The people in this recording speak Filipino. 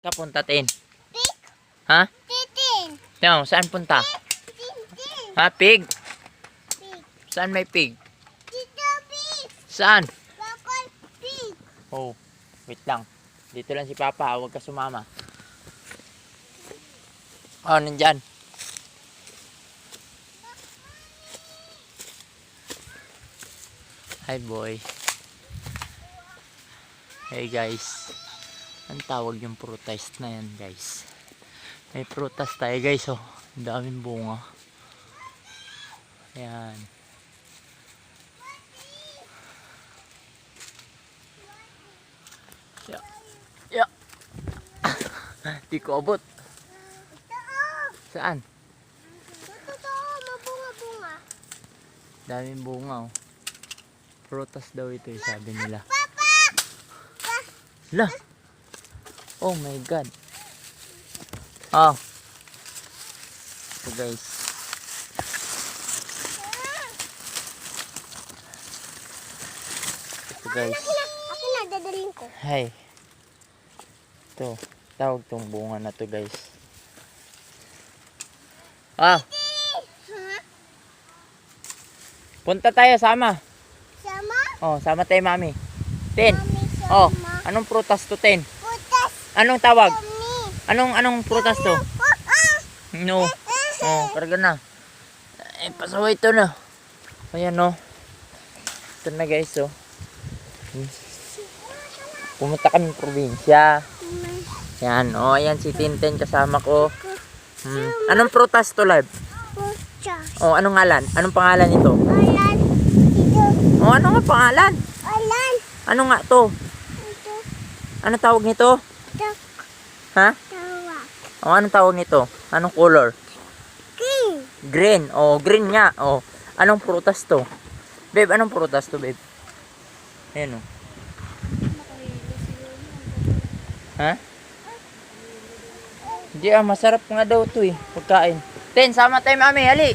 Ka punta, Tin? Pig. Ha? Titin. No, saan punta? Titin. Ha, pig? Pig. Saan may pig? Tito pig. Saan? Bakal pig. Oh, wait lang. Dito lang si Papa, huwag ka sumama. Oh, nandyan. Hi, boy. Hey, guys. Ang tawag yung prutas na yan, guys. May prutas tayo, guys, oh. Ang daming bunga. Ayan. Yeah. Yeah. Di ko abot. Saan? Totoo, mabunga-bunga. Daming bunga, oh. Prutas daw ito, sabi nila. Papa! La. Oh my God. Oh. So guys. Ito guys. Akin na, dadalhin ko. Hi. Ito. Tawag tong bunga na to guys. Ah. Ha? Punta tayo, sama. Sama? Oh, sama tayo, mami. Tin. Mami, Oh, sama. anong prutas to, Tin? Putas. Anong tawag? Kami. Anong prutas to? No. Oh, karga na. Eh, pasaway ito na. Ayan, no. Ito na, guys, oh. Pumunta kami probinsya. Yan, oh, ayan si Tintin kasama ko. Anong prutas to, Live? Putas. Oh, anong ngalan? Anong pangalan nito? Alan. Ito. Oh, ano nga pangalan? Alan. Ano nga to? Ito. Ano tawag nito? Ito. Ha? Tawa. Oh, anong tawag nito? Anong color? King. Green. Oh, green nga. Oh, anong prutas to? Babe, anong prutas to, babe? Ayan, oh. Ha? Hindi, masarap nga daw to, eh. Pagkain. Ten, sama tayo, mami. Hali.